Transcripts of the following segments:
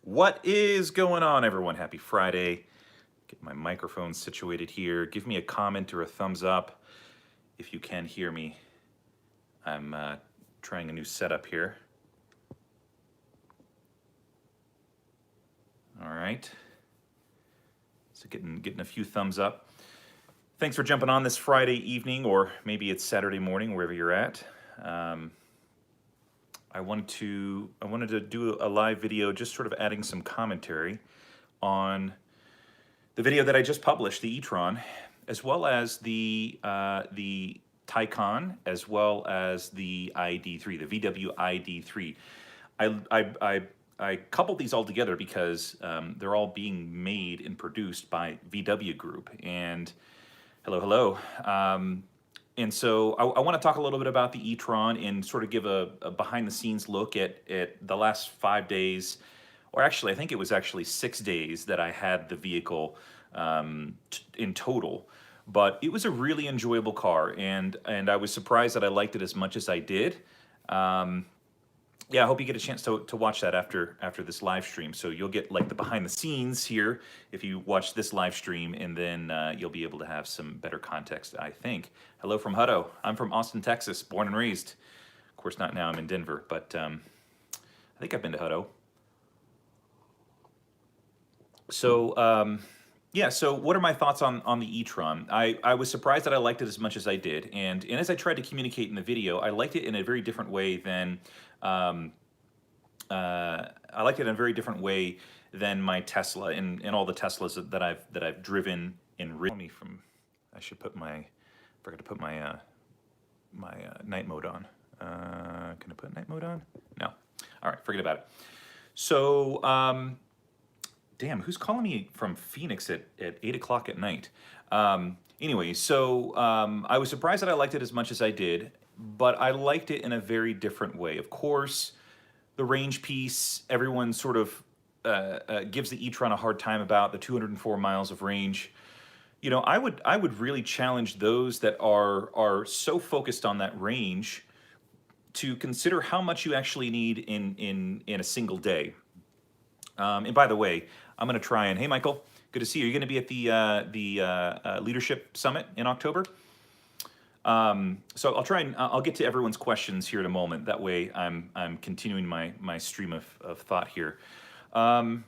What is going on, everyone? Happy Friday. Get my microphone situated here. Give me a comment or a thumbs up if you can hear me. I'm trying a new setup here. All right. So getting a few thumbs up. Thanks for jumping on this Friday evening, or maybe it's Saturday morning, wherever you're at. I wanted to do a live video, just sort of adding some commentary on the video that I just published, the e-tron, as well as the Taycan, as well as the ID3, the VW ID3. I coupled these all together because they're all being made and produced by VW Group. And hello. And so I want to talk a little bit about the e-tron and sort of give a behind-the-scenes look at the last 5 days, or actually, I think it was actually 6 days that I had the vehicle in total. But it was a really enjoyable car, and I was surprised that I liked it as much as I did. Yeah, I hope you get a chance to watch that after this live stream. So you'll get like the behind the scenes here if you watch this live stream, and then you'll be able to have some better context, I think. Hello from Hutto. I'm from Austin, Texas, born and raised. Of course, not now. I'm in Denver, but I think I've been to Hutto. So yeah, so what are my thoughts on the e-tron? I was surprised that I liked it as much as I did, and as I tried to communicate in the video, I liked it in a very different way than my Tesla and all the Teslas that I've driven and ridden. I should put forgot to put my night mode on. Can I put night mode on? No. All right, forget about it. So damn, who's calling me from Phoenix at 8 o'clock at night? Anyway, so I was surprised that I liked it as much as I did, but I liked it in a very different way. Of course, the range piece, everyone sort of gives the e-tron a hard time about the 204 miles of range. You know, I would really challenge those that are so focused on that range to consider how much you actually need in a single day. And by the way, I'm going to try and, hey, Michael, good to see you. You're going to be at the Leadership Summit in October. So I'll try and I'll get to everyone's questions here in a moment. That way I'm continuing my stream of thought here. I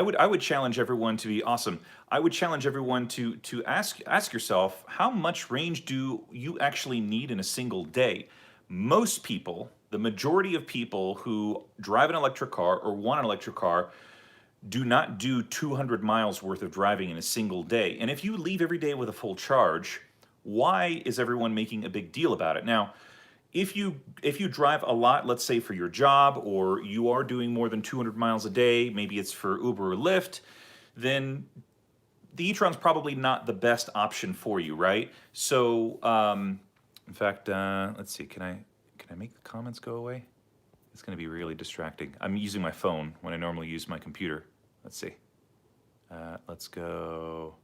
would challenge everyone to be awesome. I would challenge everyone to ask yourself, how much range do you actually need in a single day? Most people, the majority of people who drive an electric car or want an electric car, do not do 200 miles worth of driving in a single day. And if you leave every day with a full charge, why is everyone making a big deal about it? Now, if you drive a lot, let's say for your job, or you are doing more than 200 miles a day, maybe it's for Uber or Lyft, then the e-tron's probably not the best option for you, right? So, in fact, let's see, can I make the comments go away? It's gonna be really distracting. I'm using my phone when I normally use my computer. Let's see. Let's go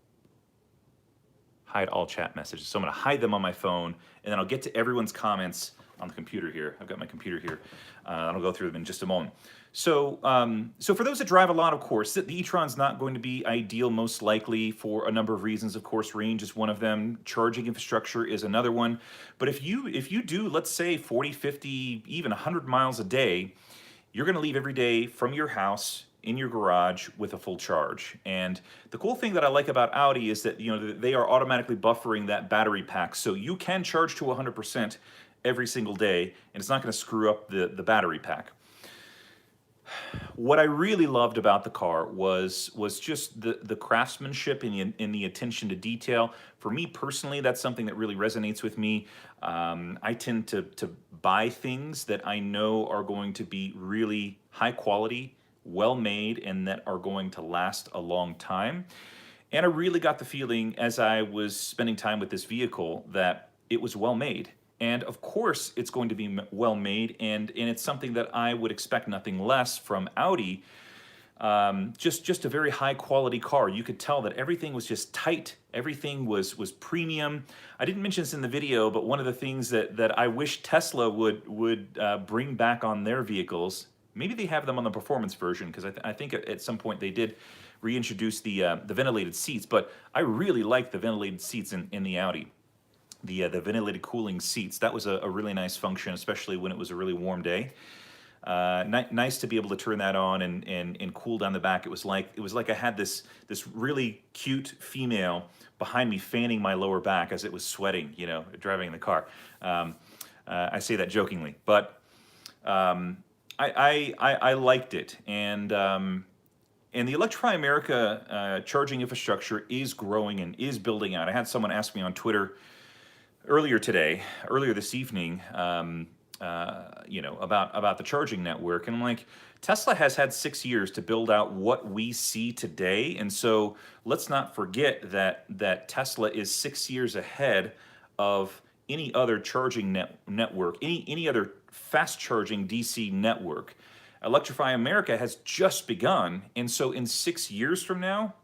hide all chat messages. So I'm gonna hide them on my phone, and then I'll get to everyone's comments on the computer here. I've got my computer here. I'll go through them in just a moment. So, so for those that drive a lot, of course, the e-tron's not going to be ideal, most likely, for a number of reasons. Of course, range is one of them. Charging infrastructure is another one. But if you do, let's say 40, 50, even 100 miles a day, you're going to leave every day from your house in your garage with a full charge. And the cool thing that I like about Audi is that, you know, they are automatically buffering that battery pack, so you can charge to 100% every single day, and it's not going to screw up the battery pack. What I really loved about the car was just the craftsmanship and the attention to detail. For me personally, that's something that really resonates with me. I tend to buy things that I know are going to be really high quality, well made, and that are going to last a long time. And I really got the feeling as I was spending time with this vehicle that it was well made. And of course, it's going to be well made, and it's something that I would expect nothing less from Audi. Just a very high quality car. You could tell that everything was just tight. Everything was premium. I didn't mention this in the video, but one of the things that I wish Tesla would bring back on their vehicles. Maybe they have them on the performance version because I think at some point they did reintroduce the ventilated seats. But I really like the ventilated seats in the Audi. The ventilated cooling seats. That was a really nice function, especially when it was a really warm day. Nice to be able to turn that on and cool down the back. It was like I had this really cute female behind me fanning my lower back as it was sweating, driving in the car. I say that jokingly, but I liked it, and the Electrify America charging infrastructure is growing and is building out. I had someone ask me on Twitter earlier this evening, about the charging network, and I'm like, Tesla has had 6 years to build out what we see today, and so let's not forget that Tesla is 6 years ahead of any other charging network, any other fast charging DC network. Electrify America has just begun, and so in 6 years from now,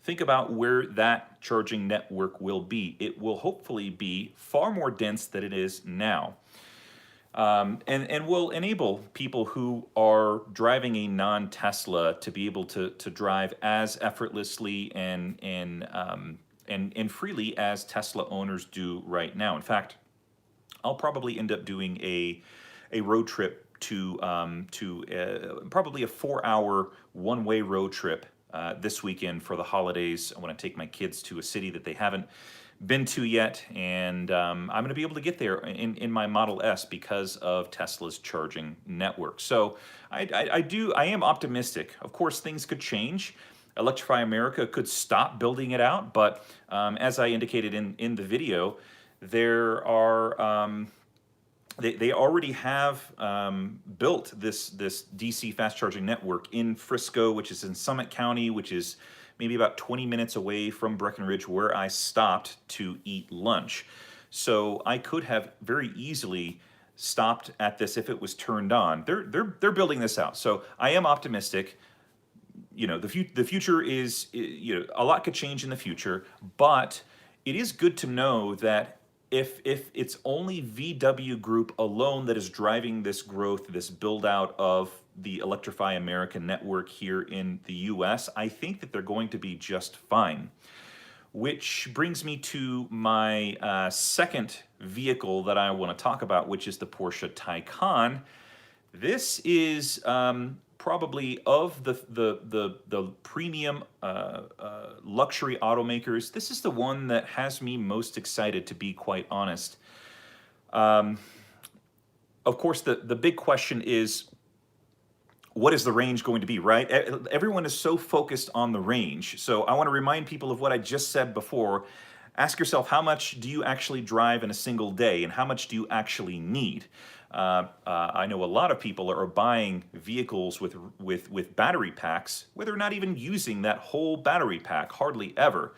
think about where that charging network will be. It will hopefully be far more dense than it is now. And will enable people who are driving a non-Tesla to be able to drive as effortlessly and freely as Tesla owners do right now. In fact, I'll probably end up doing a road trip to probably a 4-hour one-way road trip this weekend for the holidays. I want to take my kids to a city that they haven't been to yet, and I'm going to be able to get there in my Model S because of Tesla's charging network. So I am optimistic. Of course, things could change. Electrify America could stop building it out, but as I indicated in the video, there are they already have built this DC fast charging network in Frisco, which is in Summit County, which is maybe about 20 minutes away from Breckenridge, where I stopped to eat lunch. So I could have very easily stopped at this if it was turned on. They're building this out, so I am optimistic. The future is, a lot could change in the future, but it is good to know that if it's only VW Group alone that is driving this growth, this build out of the Electrify America network here in the US, I think that they're going to be just fine. Which brings me to my second vehicle that I want to talk about, which is the Porsche Taycan. This is probably of the premium luxury automakers. This is the one that has me most excited, to be quite honest. Of course, the big question is, what is the range going to be, right? Everyone is so focused on the range. So I want to remind people of what I just said before. Ask yourself, how much do you actually drive in a single day, and how much do you actually need? I know a lot of people are buying vehicles with battery packs where they're not even using that whole battery pack, hardly ever.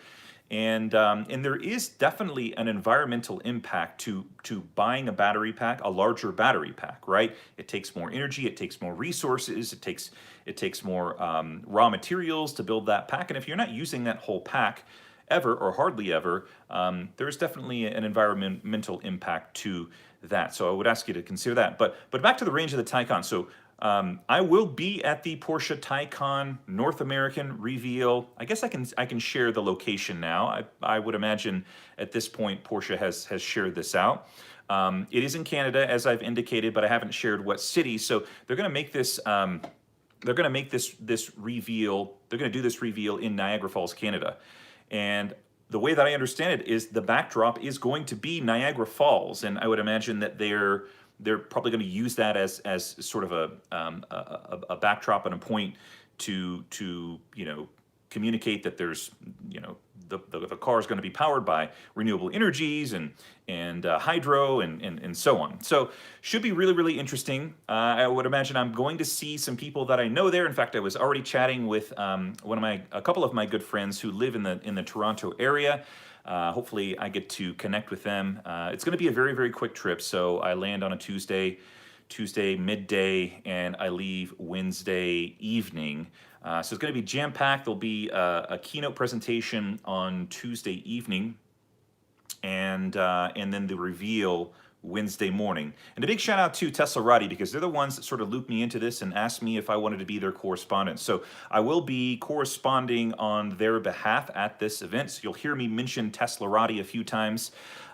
And there is definitely an environmental impact to buying a battery pack, a larger battery pack, right? It takes more energy, it takes more resources, it takes more raw materials to build that pack. And if you're not using that whole pack ever or hardly ever, there is definitely an environmental impact to that. So I would ask you to consider that. But back to the range of the Taycan. So I will be at the Porsche Taycan North American reveal. I guess I can share the location now. I would imagine at this point Porsche has shared this out. It is in Canada, as I've indicated, but I haven't shared what city. So they're going to make this. They're going to make this reveal. They're going to do this reveal in Niagara Falls, Canada, and the way that I understand it is the backdrop is going to be Niagara Falls, and I would imagine that they're probably going to use that as sort of a backdrop and a point to communicate that there's the car is going to be powered by renewable energies and hydro and so on. So should be really, really interesting. I would imagine I'm going to see some people that I know there. In fact, I was already chatting with a couple of my good friends who live in the Toronto area. Hopefully I get to connect with them. It's going to be a very, very quick trip. So I land on a Tuesday midday, and I leave Wednesday evening. So it's going to be jam-packed. There'll be a keynote presentation on Tuesday evening, and then the reveal Wednesday morning. And a big shout out to Teslarati, because they're the ones that sort of looped me into this and asked me if I wanted to be their correspondent. So I will be corresponding on their behalf at this event. So you'll hear me mention Teslarati a few times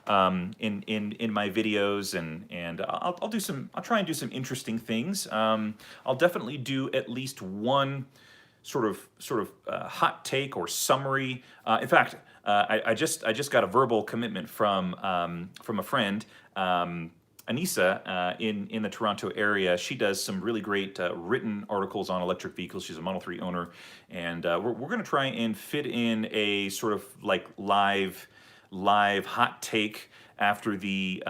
in my videos, and I'll try and do some interesting things. I'll definitely do at least one sort of hot take or summary. In fact, I just got a verbal commitment from a friend, Anissa, in the Toronto area. She does some really great written articles on electric vehicles. She's a Model 3 owner, and we're going to try and fit in a sort of like live hot take after the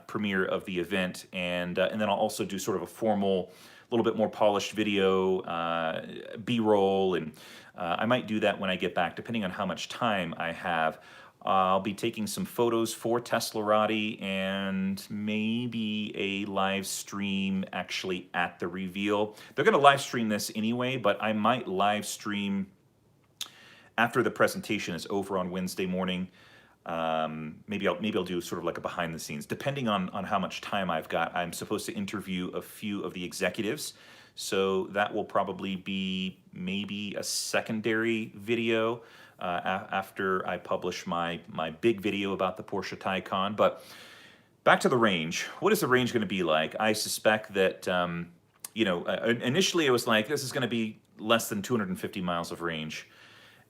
premiere of the event, and then I'll also do sort of a formal, little bit more polished video, B-roll, and I might do that when I get back, depending on how much time I have. I'll be taking some photos for Teslarati and maybe a live stream actually at the reveal. They're going to live stream this anyway, but I might live stream after the presentation is over on Wednesday morning. Maybe I'll do sort of like a behind the scenes, depending on how much time I've got. I'm supposed to interview a few of the executives, so that will probably be maybe a secondary video after I publish my big video about the Porsche Taycan. But back to the range. What is the range going to be like? I suspect that initially it was like, this is going to be less than 250 miles of range.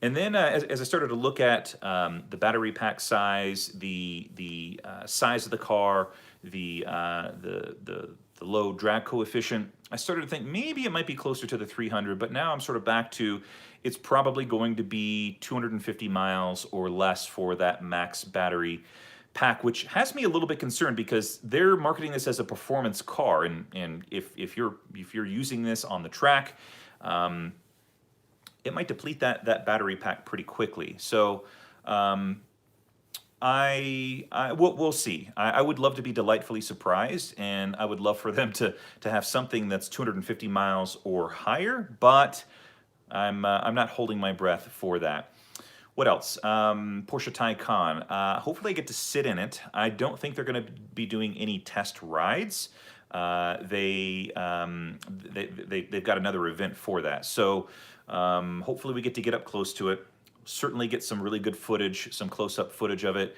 And then as I started to look at the battery pack size, the size of the car, the low drag coefficient, I started to think maybe it might be closer to the 300, but now I'm sort of back to it's probably going to be 250 miles or less for that max battery pack, which has me a little bit concerned because they're marketing this as a performance car, and if you're using this on the track, it might deplete that battery pack pretty quickly. So we'll see. I would love to be delightfully surprised, and I would love for them to have something that's 250 miles or higher, but I'm not holding my breath for that. What else? Porsche Taycan. Hopefully I get to sit in it. I don't think they're going to be doing any test rides. They've got another event for that. So hopefully we get to get up close to it. Certainly get some really good footage, some close-up footage of it.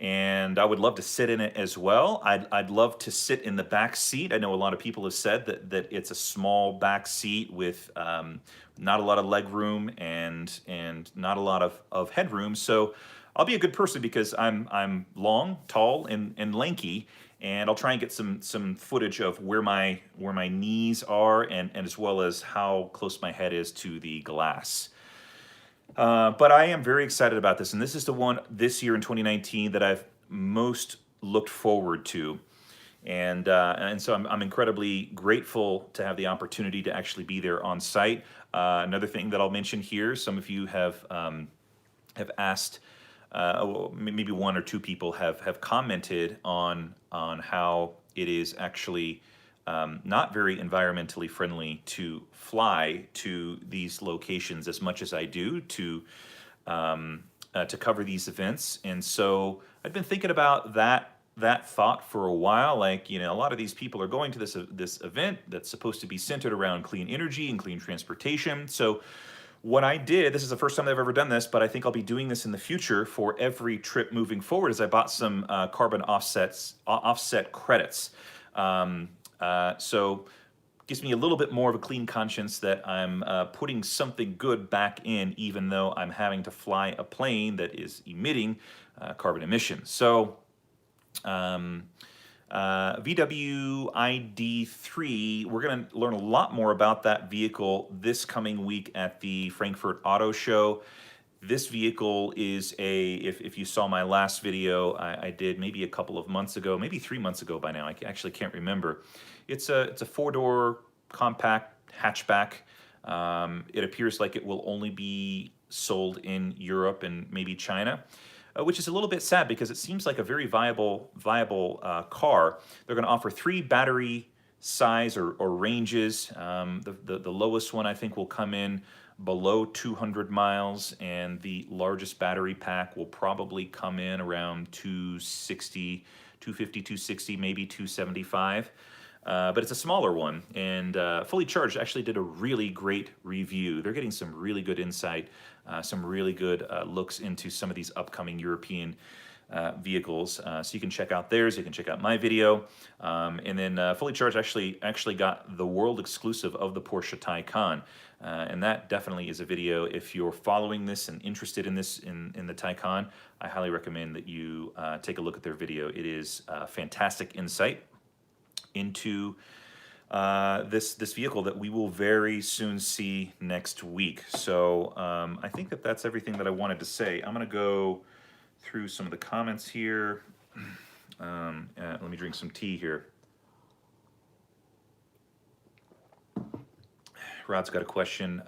And I would love to sit in it as well. I'd love to sit in the back seat. I know a lot of people have said that it's a small back seat with not a lot of leg room and not a lot of headroom. So I'll be a good person because I'm long, tall, and lanky, and I'll try and get some footage of where my knees are and as well as how close my head is to the glass. But I am very excited about this, and this is the one this year in 2019 that I've most looked forward to, and so I'm incredibly grateful to have the opportunity to actually be there on site. Another thing that I'll mention here: some of you have asked, maybe one or two people have commented on how it is actually not very environmentally friendly to fly to these locations as much as I do to cover these events. And so I've been thinking about that thought for a while. Like, a lot of these people are going to this event that's supposed to be centered around clean energy and clean transportation. So what I did, this is the first time I've ever done this, but I think I'll be doing this in the future for every trip moving forward, is I bought some carbon offset credits. So gives me a little bit more of a clean conscience that I'm putting something good back in, even though I'm having to fly a plane that is emitting carbon emissions. So VW ID3, we're going to learn a lot more about that vehicle this coming week at the Frankfurt Auto Show. This vehicle is if you saw my last video I did maybe a couple of months ago, maybe 3 months ago by now, I actually can't remember. It's a four-door compact hatchback. It appears like it will only be sold in Europe and maybe China, which is a little bit sad because it seems like a very viable car. They're going to offer 3 battery size or ranges. The lowest one I think will come in below 200 miles, and the largest battery pack will probably come in around 260, 250, 260, maybe 275. But it's a smaller one, and Fully Charged actually did a really great review. They're getting some really good insight, some really good looks into some of these upcoming European vehicles. So you can check out theirs, you can check out my video. And then Fully Charged actually got the world exclusive of the Porsche Taycan. And that definitely is a video. If you're following this and interested in this in the Taycan, I highly recommend that you take a look at their video. It is fantastic insight into this vehicle that we will very soon see next week. So I think that's everything that I wanted to say. I'm going to go through some of the comments here. Let me drink some tea here. Rod's got a question.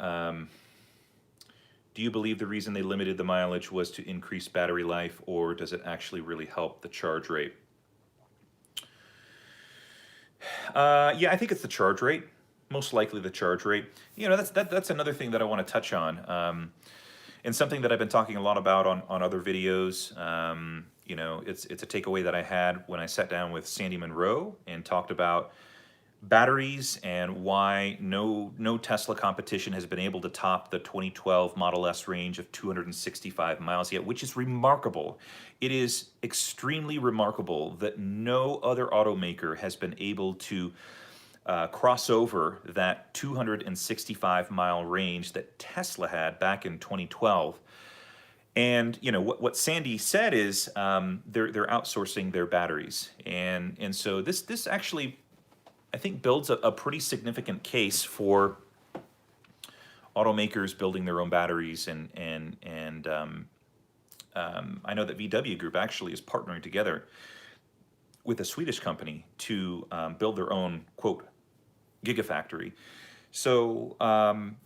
Do you believe the reason they limited the mileage was to increase battery life, or does it actually really help the charge rate? Yeah, I think it's the charge rate. Most likely the charge rate. You know, that's another thing that I want to touch on. And something that I've been talking a lot about on other videos. You know, it's a takeaway that I had when I sat down with Sandy Monroe and talked about batteries and why no Tesla competition has been able to top the 2012 Model S range of 265 miles yet, which is remarkable. It is extremely remarkable that no other automaker has been able to cross over that 265 mile range that Tesla had back in 2012. And you know what Sandy said is they're outsourcing their batteries, and so this actually, I think, builds a pretty significant case for automakers building their own batteries, and I know that VW Group actually is partnering together with a Swedish company to build their own, quote, gigafactory. So I'm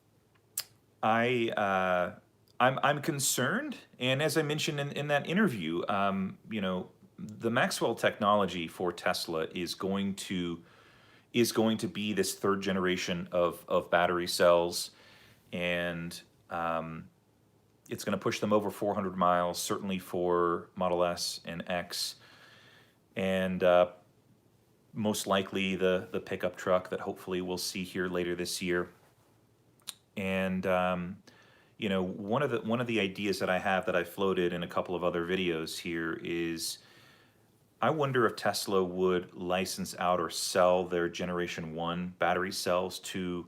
concerned, and as I mentioned in that interview, you know, the Maxwell technology for Tesla is going to be this third generation of battery cells, and it's going to push them over 400 miles, certainly for Model S and X, and most likely the pickup truck that hopefully we'll see here later this year. And you know, one of the ideas that I have that I floated in a couple of other videos here is, I wonder if Tesla would license out or sell their Generation 1 battery cells to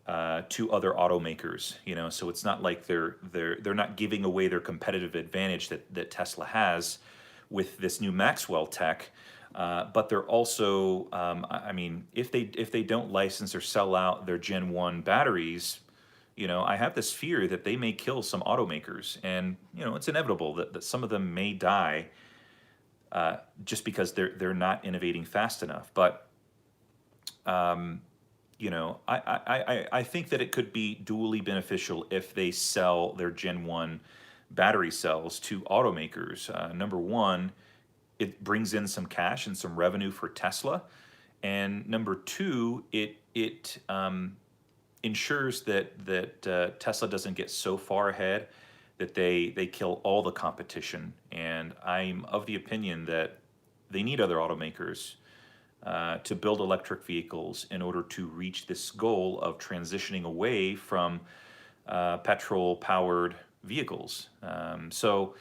other automakers. You know, so it's not like they're not giving away their competitive advantage that Tesla has with this new Maxwell tech, but they're also, I mean, if they don't license or sell out their Gen 1 batteries, you know, I have this fear that they may kill some automakers, and you know, it's inevitable that some of them may die just because they're not innovating fast enough. But you know, I think that it could be dually beneficial if they sell their Gen 1 battery cells to automakers. Number one, it brings in some cash and some revenue for Tesla, and number two, it ensures that Tesla doesn't get so far ahead that they kill all the competition. And I'm of the opinion that they need other automakers to build electric vehicles in order to reach this goal of transitioning away from petrol-powered vehicles. So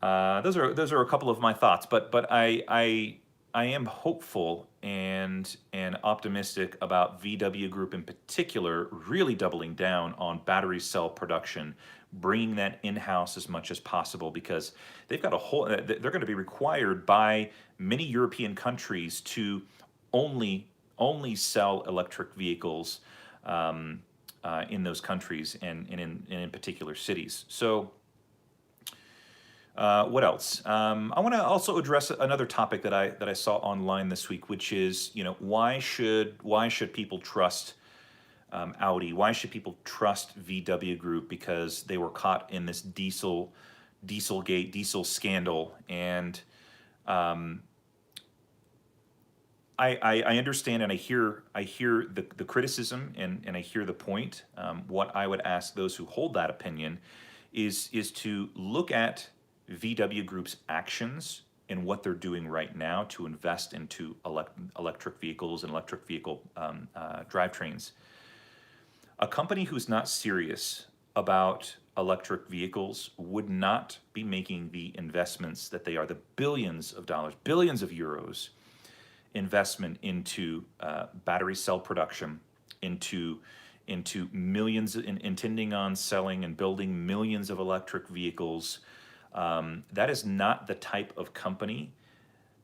those are a couple of my thoughts, but I am hopeful and optimistic about VW Group in particular really doubling down on battery cell production, bringing that in-house as much as possible, because they've got a whole, they're going to be required by many European countries to only sell electric vehicles in those countries and in particular cities. So what else? I want to also address another topic that I saw online this week, which is, you know, why should people trust Audi? Why should people trust VW Group? Because they were caught in this diesel scandal, and I understand and I hear the criticism, and I hear the point. What I would ask those who hold that opinion is to look at VW Group's actions in what they're doing right now to invest into electric vehicles and electric vehicle drivetrains. A company who's not serious about electric vehicles would not be making the investments that they are, the billions of dollars, billions of euros investment into battery cell production, into millions, intending on selling and building millions of electric vehicles. That is not the type of company,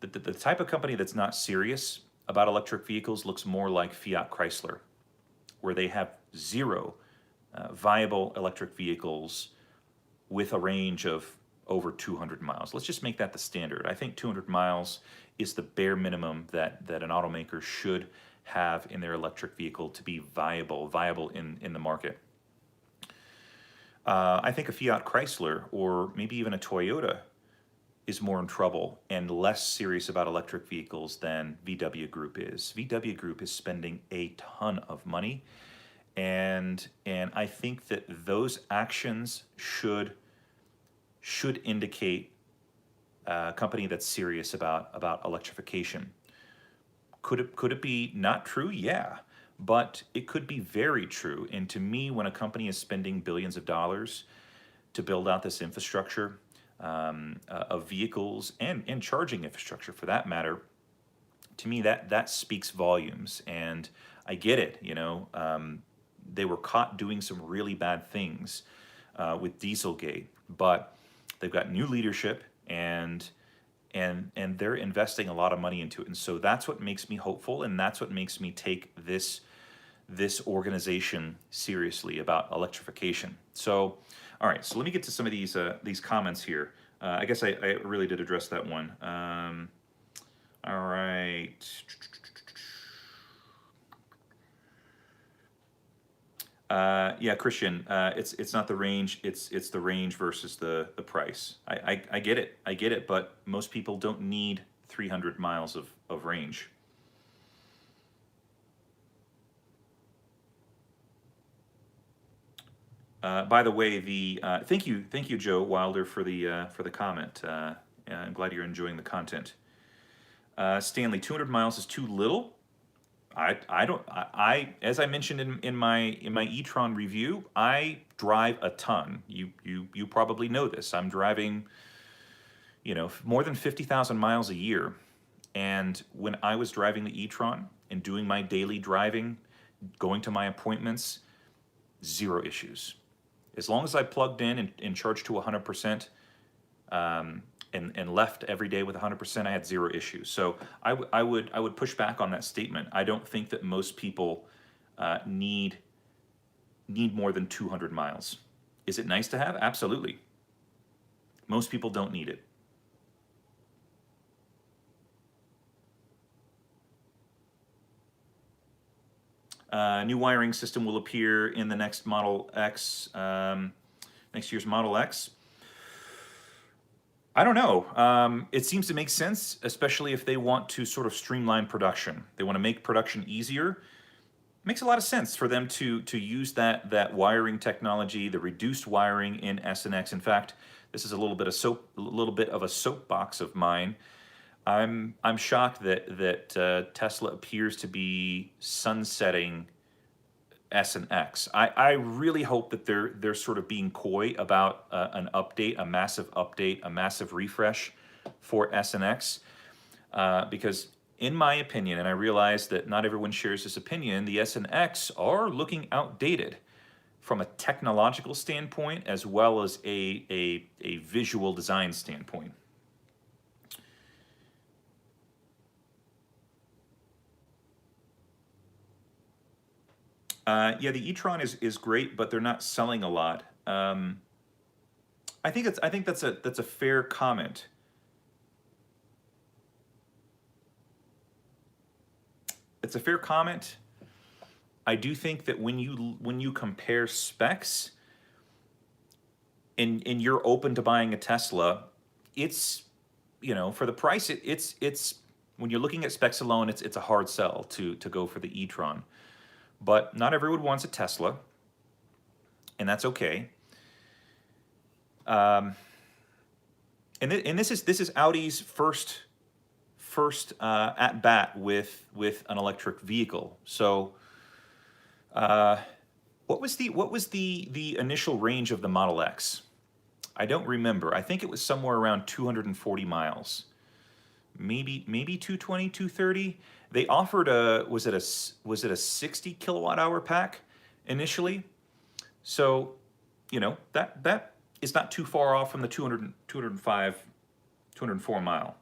the type of company that's not serious about electric vehicles looks more like Fiat Chrysler, where they have zero viable electric vehicles with a range of over 200 miles. Let's just make that the standard. I think 200 miles is the bare minimum that an automaker should have in their electric vehicle to be viable in the market. I think a Fiat Chrysler or maybe even a Toyota is more in trouble and less serious about electric vehicles than VW Group is. VW Group is spending a ton of money, and I think that those actions should indicate a company that's serious about electrification. Could it be not true? Yeah, but it could be very true. And to me, when a company is spending billions of dollars to build out this infrastructure of vehicles and charging infrastructure for that matter, to me that speaks volumes. And I get it, they were caught doing some really bad things with Dieselgate, but they've got new leadership and they're investing a lot of money into it. And so that's what makes me hopeful, and that's what makes me take this organization seriously about electrification. So, all right, so let me get to some of these comments here. I guess I really did address that one. All right. Yeah, Christian, it's not the range, it's the range versus the price. I get it, but most people don't need 300 miles of range. By the way, thank you, Joe Wilder, for the comment. I'm glad you're enjoying the content. Stanley, 200 miles is too little. I don't, as I mentioned in my e-tron review, I drive a ton. You probably know this. I'm driving, more than 50,000 miles a year. And when I was driving the e-tron and doing my daily driving, going to my appointments, zero issues. As long as I plugged in and charged to 100%, and left every day with 100%, I had zero issues. So I would push back on that statement. I don't think that most people need more than 200 miles. Is it nice to have? Absolutely. Most people don't need it. New wiring system will appear in the next Model X, next year's Model X. I don't know. It seems to make sense, especially if they want to sort of streamline production. They want to make production easier. It makes a lot of sense for them to use that wiring technology, the reduced wiring in S and X. In fact, this is a little bit of a soapbox of mine. I'm shocked that Tesla appears to be sunsetting S and X. I really hope that they're sort of being coy about an update, a massive refresh for S and X, because in my opinion, and I realize that not everyone shares this opinion, the S and X are looking outdated from a technological standpoint as well as a visual design standpoint. Yeah, the e-tron is great, but they're not selling a lot. I think that's a fair comment. It's a fair comment. I do think that when you compare specs and you're open to buying a Tesla, it's, for the price, it's when you're looking at specs alone, it's a hard sell to go for the e-tron. But not everyone wants a Tesla, and that's okay. and this is Audi's first at bat with an electric vehicle. So what was the initial range of the Model X? I don't remember. I think it was somewhere around 240 miles. Maybe 220, 230. They offered was it a 60 kilowatt hour pack initially? So, that is not too far off from the 200, 205, 204 mile.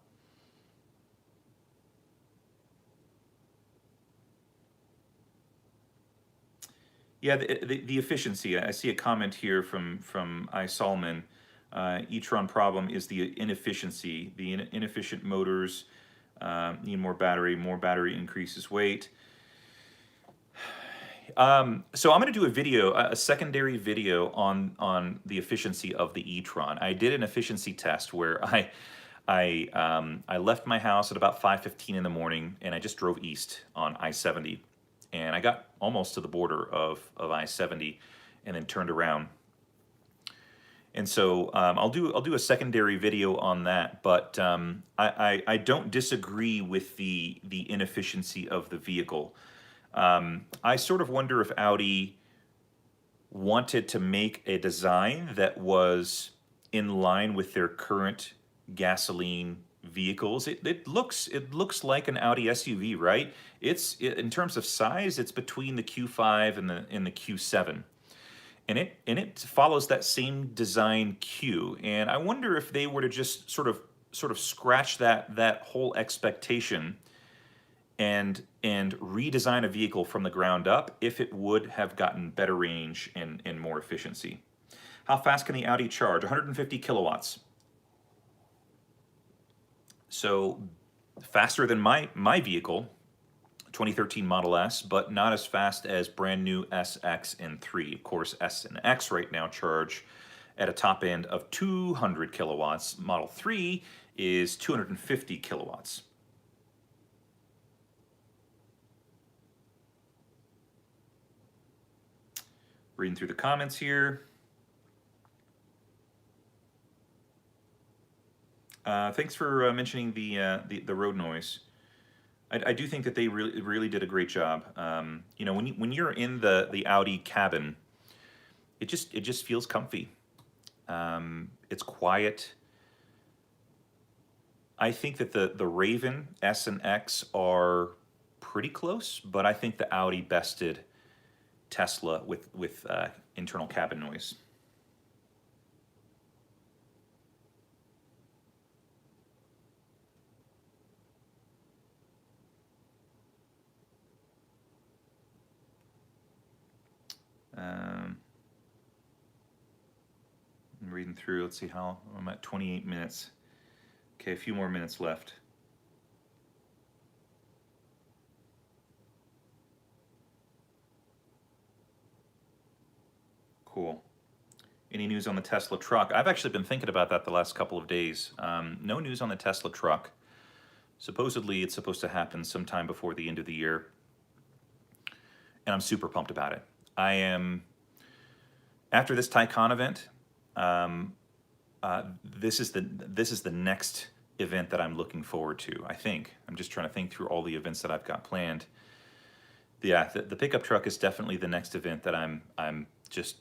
Yeah, the efficiency. I see a comment here from I Solomon. E-tron problem is the inefficiency. The inefficient motors need more battery. More battery increases weight. So I'm going to do a video, a secondary video on the efficiency of the e-tron. I did an efficiency test where I left my house at about 5:15 in the morning, and I just drove east on I-70, and I got almost to the border of I-70, and then turned around. And so I'll do a secondary video on that, but I don't disagree with the inefficiency of the vehicle. I sort of wonder if Audi wanted to make a design that was in line with their current gasoline vehicles. It looks like an Audi SUV, right? In terms of size, it's between the Q5 and the Q7. And it follows that same design cue. And I wonder if they were to just sort of scratch that whole expectation and redesign a vehicle from the ground up, if it would have gotten better range and more efficiency. How fast can the Audi charge? 150 kilowatts. So faster than my vehicle, 2013 Model S, but not as fast as brand new S, X, and 3. Of course, S and X right now charge at a top end of 200 kilowatts. Model 3 is 250 kilowatts. Reading through the comments here. Thanks for mentioning the road noise. I do think that they really did a great job. When you're in the Audi cabin, it just feels comfy. It's quiet. I think that the Raven S and X are pretty close, but I think the Audi bested Tesla with internal cabin noise. I'm reading through. Let's see how I'm at 28 minutes. Okay, a few more minutes left. Cool. Any news on the Tesla truck? I've actually been thinking about that the last couple of days. No news on the Tesla truck. Supposedly, it's supposed to happen sometime before the end of the year, and I'm super pumped about it. I am, after this Taycan event, this is the next event that I'm looking forward to. I think I'm just trying to think through all the events that I've got planned. Yeah, the pickup truck is definitely the next event that I'm just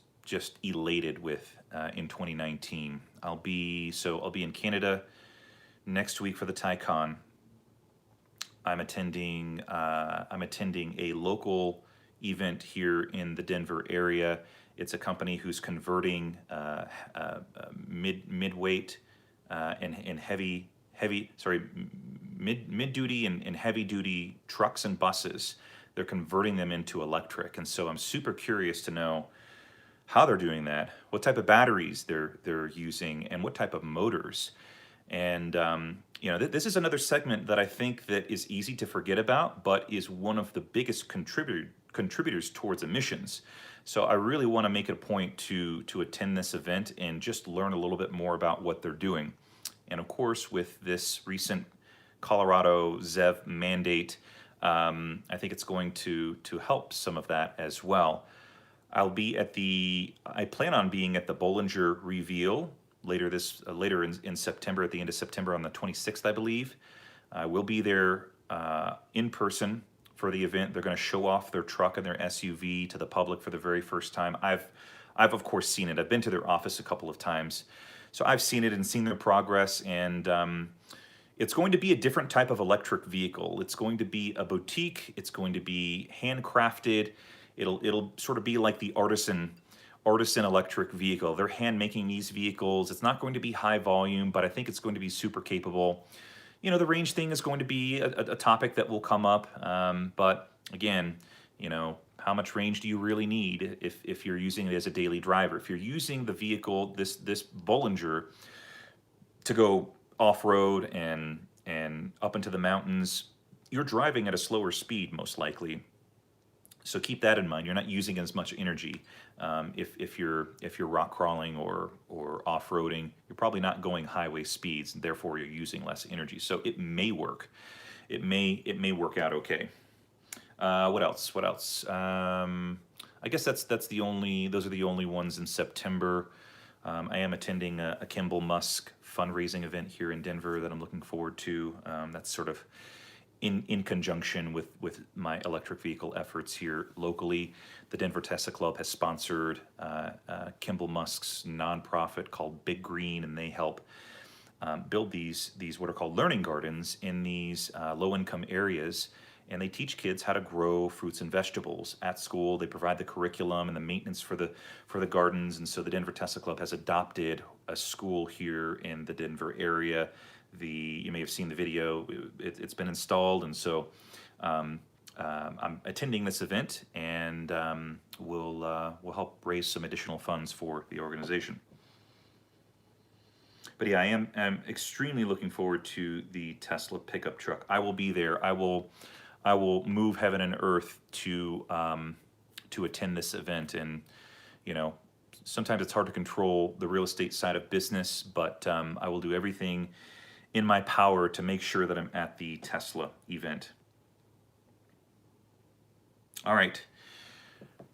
elated with in 2019. I'll be in Canada next week for the Taycan. I'm attending a local event here in the Denver area. It's a company who's converting mid-weight and mid-duty and heavy-duty trucks and buses. They're converting them into electric, and so I'm super curious to know how they're doing that, what type of batteries they're using, and what type of motors. And this is another segment that I think that is easy to forget about, but is one of the biggest contributors towards emissions. So I really want to make it a point to attend this event and just learn a little bit more about what they're doing. And of course, with this recent Colorado ZEV mandate, I think it's going to help some of that as well. I plan on being at the Bollinger reveal later in September, at the end of September on the 26th, I believe. I will be there in person for the event. They're going to show off their truck and their SUV to the public for the very first time. I've of course seen it. I've been to their office a couple of times, so I've seen it and seen their progress. And it's going to be a different type of electric vehicle. It's going to be a boutique. It's going to be handcrafted. It'll sort of be like the artisan electric vehicle. They're hand making these vehicles. It's not going to be high volume, but I think it's going to be super capable. You know, the range thing is going to be a topic that will come up. But again, you know, how much range do you really need if you're using it as a daily driver? If you're using the vehicle, this Bollinger, to go off-road and up into the mountains, you're driving at a slower speed most likely. So keep that in mind. You're not using as much energy. If you're rock crawling or off-roading, you're probably not going highway speeds, and therefore you're using less energy. So it may work. It may work out okay. What else? What else? I guess those are the only ones in September. I am attending a Kimball Musk fundraising event here in Denver that I'm looking forward to. That's sort of in conjunction with my electric vehicle efforts here locally. The Denver Tesla Club has sponsored Kimball Musk's nonprofit called Big Green, and they help build these what are called learning gardens in these low-income areas. And they teach kids how to grow fruits and vegetables at school. They provide the curriculum and the maintenance for the gardens. And so the Denver Tesla Club has adopted a school here in the Denver area. You may have seen the video. It's been installed, and so I'm attending this event, and we'll help raise some additional funds for the organization. But yeah, I'm extremely looking forward to the Tesla pickup truck. I will be there. I will move heaven and earth to attend this event. And you know, sometimes it's hard to control the real estate side of business, but I will do everything in my power to make sure that I'm at the Tesla event. All right,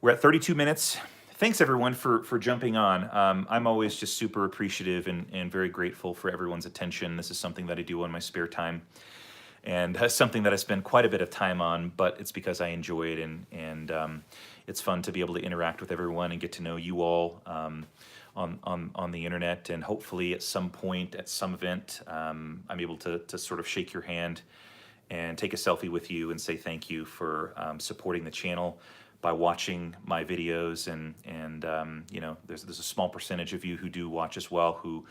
we're at 32 minutes. Thanks everyone for jumping on. I'm always just super appreciative and very grateful for everyone's attention. This is something that I do on my spare time, and something that I spend quite a bit of time on, but it's because I enjoy it, and it's fun to be able to interact with everyone and get to know you all on the internet. And hopefully at some point, at some event, I'm able to sort of shake your hand and take a selfie with you and say thank you for supporting the channel by watching my videos. And you know, there's a small percentage of you who do watch as well, who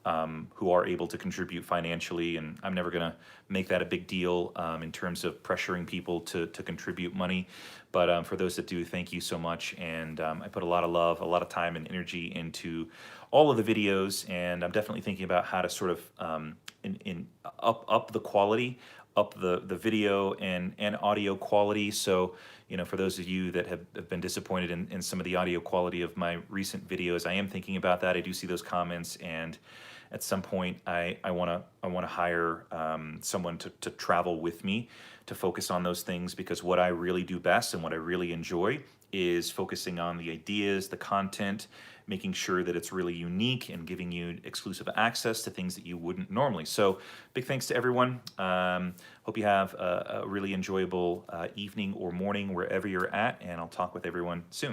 are able to contribute financially, and I'm never going to make that a big deal in terms of pressuring people to contribute money. But for those that do, thank you so much. And I put a lot of love, a lot of time and energy into all of the videos, and I'm definitely thinking about how to sort of up the quality, up the video and audio quality. So, you know, for those of you that have been disappointed in some of the audio quality of my recent videos, I am thinking about that. I do see those comments, and at some point I want to hire someone to travel with me to focus on those things, because what I really do best and what I really enjoy is focusing on the ideas, the content, making sure that it's really unique and giving you exclusive access to things that you wouldn't normally. So big thanks to everyone. Hope you have a really enjoyable evening or morning wherever you're at, and I'll talk with everyone soon.